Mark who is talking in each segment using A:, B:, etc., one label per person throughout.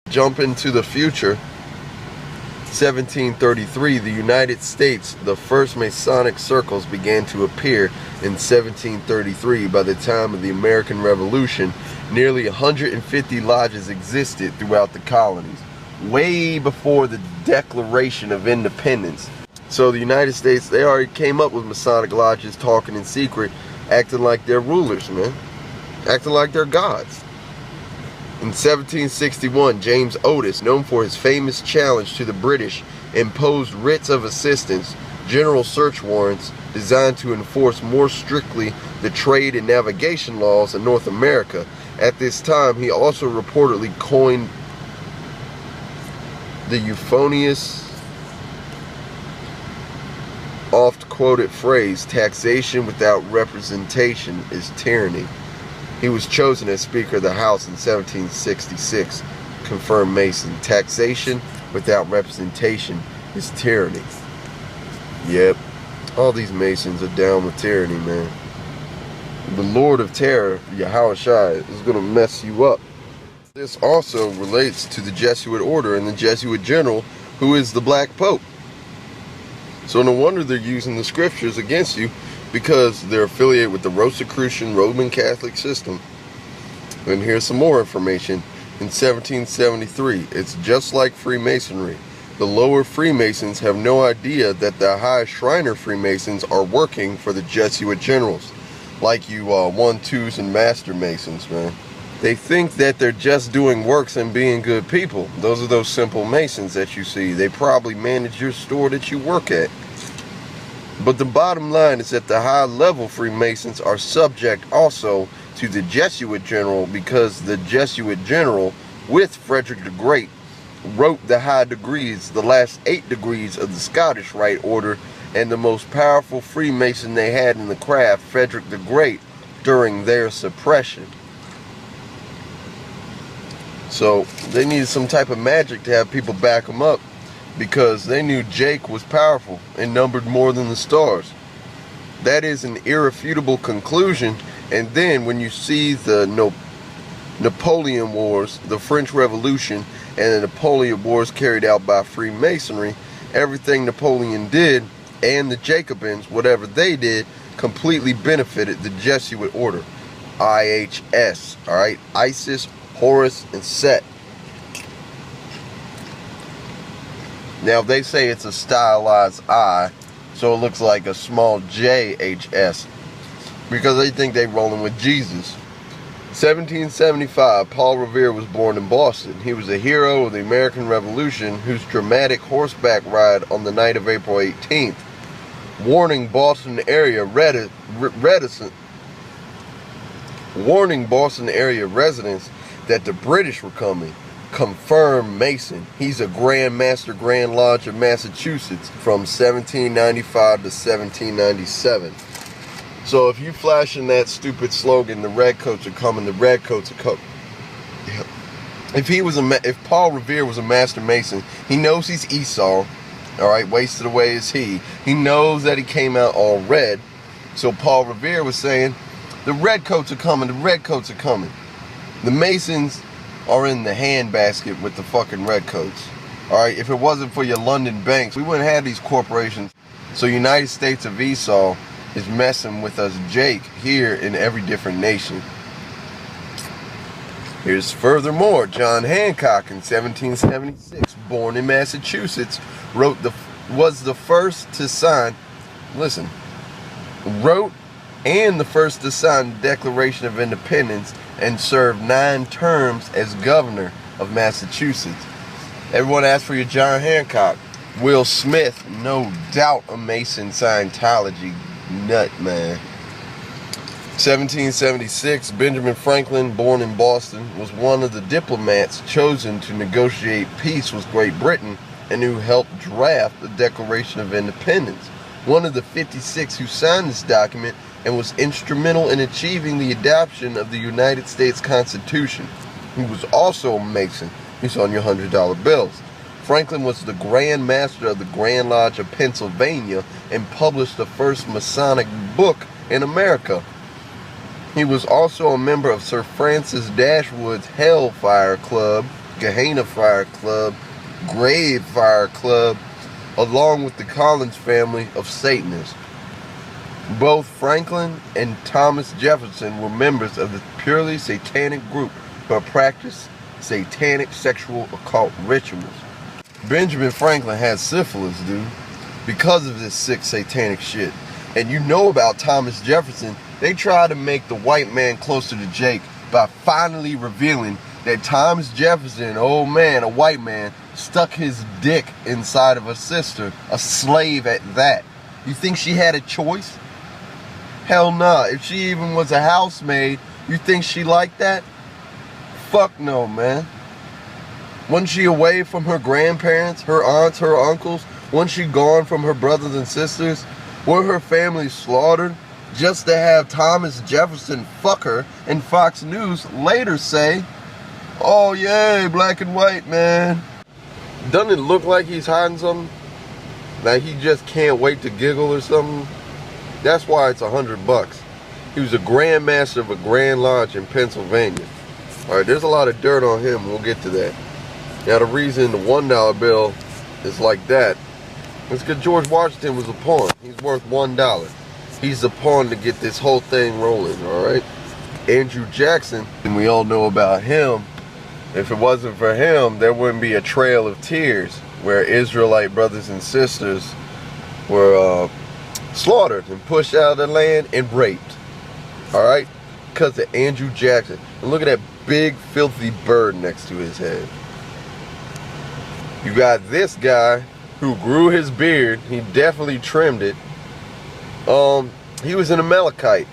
A: Jump into the future. 1733, the United States, the first Masonic circles began to appear in 1733. By the time of the American Revolution, nearly 150 lodges existed throughout the colonies, way before the Declaration of Independence. So the United States, they already came up with Masonic lodges, talking in secret, acting like they're rulers, man. Acting like they're gods. In 1761, James Otis, known for his famous challenge to the British, imposed writs of assistance, general search warrants, designed to enforce more strictly the trade and navigation laws in North America. At this time, he also reportedly coined the euphonious, oft-quoted phrase, "Taxation without representation is tyranny." He was chosen as Speaker of the House in 1766. Confirmed Mason. Taxation without representation is tyranny. Yep. All these Masons are down with tyranny, man. The Lord of Terror, Yahushua, is going to mess you up. This also relates to the Jesuit order and the Jesuit general, who is the Black Pope. So no wonder they're using the scriptures against you, because they're affiliated with the Rosicrucian Roman Catholic system. And here's some more information. In 1773, it's just like Freemasonry. The lower Freemasons have no idea that the high Shriner Freemasons are working for the Jesuit generals, like you 1, 2s, and Master Masons, man. They think that they're just doing works and being good people. Those are those simple Masons that you see. They probably manage your store that you work at. But the bottom line is that the high-level Freemasons are subject also to the Jesuit general, because the Jesuit general, with Frederick the Great, wrote the high degrees, the last 8 degrees of the Scottish Rite Order, and the most powerful Freemason they had in the craft, Frederick the Great, during their suppression. So they needed some type of magic to have people back them up, because they knew Jake was powerful and numbered more than the stars. That is an irrefutable conclusion. And then when you see the Napoleon Wars, the French Revolution, and the Napoleon Wars carried out by Freemasonry, everything Napoleon did and the Jacobins, whatever they did, completely benefited the Jesuit order. IHS, alright? Isis, Horus, and Set. Now they say it's a stylized I, so it looks like a small JHS, because they think they're rolling with Jesus. 1775, Paul Revere was born in Boston. He was a hero of the American Revolution, whose dramatic horseback ride on the night of April 18th, warning Boston area residents that the British were coming. Confirmed Mason. He's a Grand Master Grand Lodge of Massachusetts from 1795 to 1797. So if you flashing that stupid slogan, the redcoats are coming, the redcoats are coming. Yeah. If Paul Revere was a Master Mason, he knows he's Esau, all right, wasted away is he. He knows that he came out all red. So Paul Revere was saying, the redcoats are coming, the redcoats are coming. The Masons are in the handbasket with the fucking redcoats. Alright, if it wasn't for your London banks, we wouldn't have these corporations. So United States of Esau is messing with us Jake here in every different nation. Here's furthermore, John Hancock in 1776, born in Massachusetts, was the first to sign, wrote and the first to sign the Declaration of Independence, and served 9 terms as governor of Massachusetts. Everyone asked for your John Hancock. Will Smith, no doubt a Mason Scientology nut, man. 1776, Benjamin Franklin, born in Boston, was one of the diplomats chosen to negotiate peace with Great Britain and who helped draft the Declaration of Independence. One of the 56 who signed this document and was instrumental in achieving the adoption of the United States Constitution. He was also a Mason. He's on your $100 bills. Franklin was the Grand Master of the Grand Lodge of Pennsylvania and published the first Masonic book in America. He was also a member of Sir Francis Dashwood's Hellfire Club, Gehenna Fire Club, Grave Fire Club, along with the Collins family of Satanists. Both Franklin and Thomas Jefferson were members of the purely satanic group who practiced satanic sexual occult rituals. Benjamin Franklin had syphilis, dude, because of this sick satanic shit. And you know about Thomas Jefferson, they tried to make the white man closer to Jake by finally revealing that Thomas Jefferson, old man, a white man, stuck his dick inside of a sister, a slave at that. You think she had a choice? Hell nah. If she even was a housemaid, you think she liked that? Fuck no, man. Wasn't she away from her grandparents, her aunts, her uncles? Wasn't she gone from her brothers and sisters? Were her family slaughtered just to have Thomas Jefferson fuck her and Fox News later say, oh yay, black and white, man? Doesn't it look like he's hiding something? Like he just can't wait to giggle or something? That's why it's $100. He was a grandmaster of a Grand Lodge in Pennsylvania. Alright, there's a lot of dirt on him. We'll get to that. Now the reason the $1 bill is like that is because George Washington was a pawn. He's worth $1. He's the pawn to get this whole thing rolling, alright? Andrew Jackson, and we all know about him. If it wasn't for him, there wouldn't be a trail of tears where Israelite brothers and sisters were slaughtered and pushed out of the land and raped. Alright? Because of Andrew Jackson. And look at that big filthy bird next to his head. You got this guy who grew his beard. He definitely trimmed it. He was an Amalekite.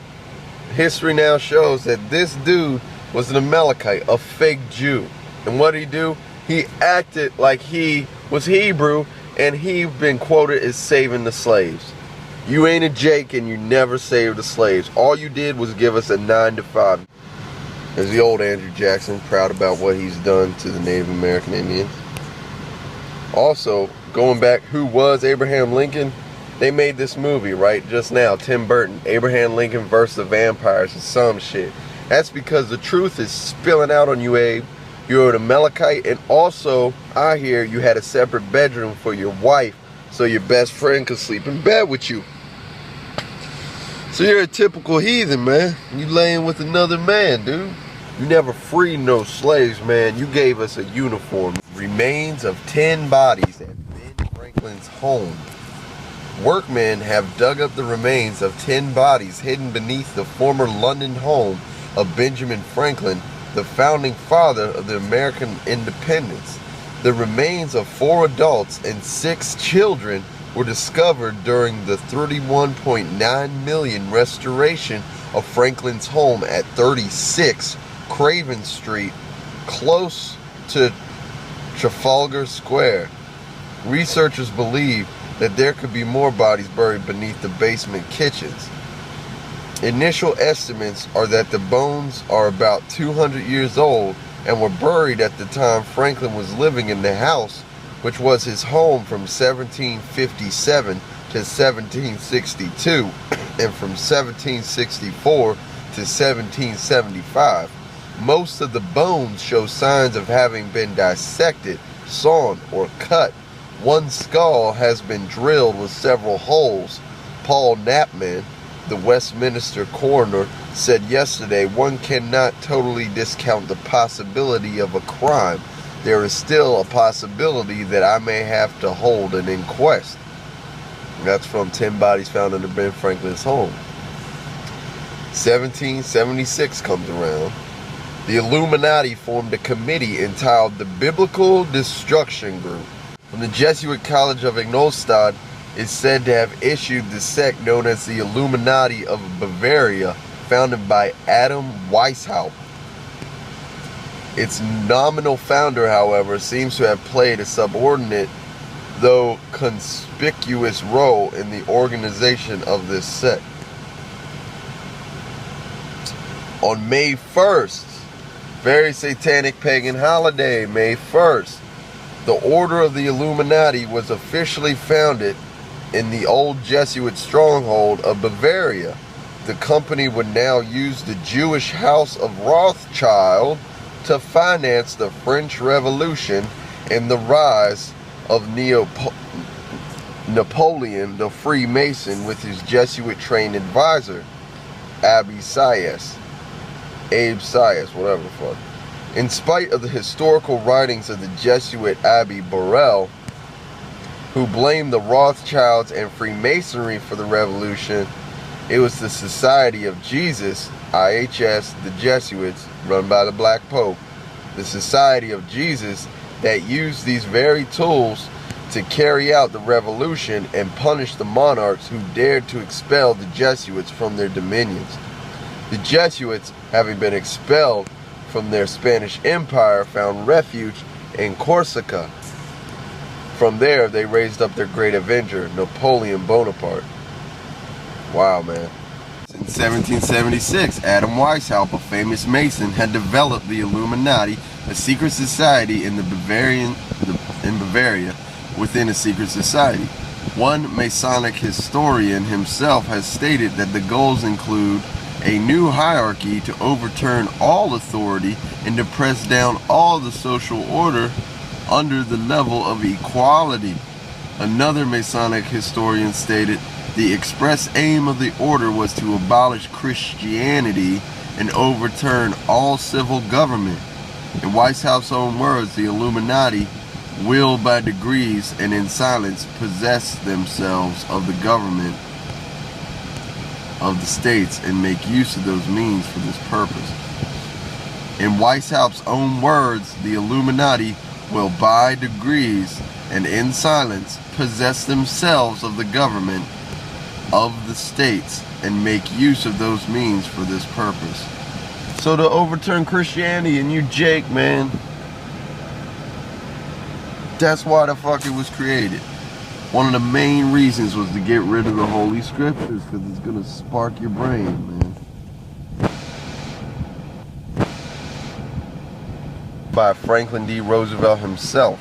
A: History now shows that this dude was an Amalekite, a fake Jew. And what did he do? He acted like he was Hebrew, and he's been quoted as saving the slaves. You ain't a Jake and you never saved the slaves. All you did was give us a 9 to 5. There's the old Andrew Jackson, proud about what he's done to the Native American Indians. Also, going back, who was Abraham Lincoln? They made this movie, right, just now, Tim Burton, Abraham Lincoln versus the vampires and some shit. That's because the truth is spilling out on you, Abe. You're an Amalekite, and also, I hear you had a separate bedroom for your wife so your best friend could sleep in bed with you. So you're a typical heathen, man. You laying with another man, dude. You never freed no slaves, man. You gave us a uniform. Remains of 10 bodies at Ben Franklin's home. Workmen have dug up the remains of 10 bodies hidden beneath the former London home of Benjamin Franklin, the founding father of the American independence. The remains of 4 adults and 6 children were discovered during the $31.9 million restoration of Franklin's home at 36 Craven Street, close to Trafalgar Square. Researchers believe that there could be more bodies buried beneath the basement kitchens. Initial estimates are that the bones are about 200 years old and were buried at the time Franklin was living in the house, which was his home from 1757 to 1762 and from 1764 to 1775. Most of the bones show signs of having been dissected, sawn, or cut. One skull has been drilled with several holes. Paul Knapman, the Westminster coroner, said yesterday, one cannot totally discount the possibility of a crime. There is still a possibility that I may have to hold an inquest. That's from 10 bodies found under Ben Franklin's home. 1776 comes around. The Illuminati formed a committee entitled the Biblical Destruction Group. From the Jesuit College of Ingolstadt is said to have issued the sect known as the Illuminati of Bavaria, founded by Adam Weishaupt. Its nominal founder, however, seems to have played a subordinate, though conspicuous, role in the organization of this sect. On May 1st, very satanic pagan holiday, May 1st, the Order of the Illuminati was officially founded in the old Jesuit stronghold of Bavaria. The company would now use the Jewish house of Rothschild to finance the French Revolution and the rise of Napoleon the Freemason with his Jesuit-trained advisor, Abe Sieyès, whatever the fuck. In spite of the historical writings of the Jesuit Abbé Borel, who blamed the Rothschilds and Freemasonry for the revolution, it was the Society of Jesus, IHS, the Jesuits, run by the Black Pope, the Society of Jesus, that used these very tools to carry out the revolution and punish the monarchs who dared to expel the Jesuits from their dominions. The Jesuits, having been expelled from their Spanish Empire, found refuge in Corsica. From there, they raised up their great avenger, Napoleon Bonaparte. Wow, man. In 1776, Adam Weishaupt, a famous Mason, had developed the Illuminati, a secret society in Bavaria within a secret society. One Masonic historian himself has stated that the goals include a new hierarchy to overturn all authority and to press down all the social order under the level of equality. Another Masonic historian stated the express aim of the order was to abolish Christianity and overturn all civil government. In Weishaupt's own words, the Illuminati will by degrees and in silence possess themselves of the government of the states and make use of those means for this purpose. In Weishaupt's own words, the Illuminati will by degrees and in silence possess themselves of the government of the states and make use of those means for this purpose. So to overturn Christianity, and you Jake, man, that's why the fuck it was created. One of the main reasons was to get rid of the Holy Scriptures, because it's going to spark your brain, man. By Franklin D. Roosevelt himself.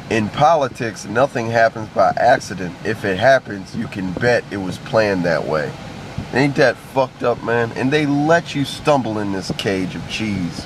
A: In politics, nothing happens by accident. If it happens, you can bet it was planned that way. Ain't that fucked up, man? And they let you stumble in this cage of cheese.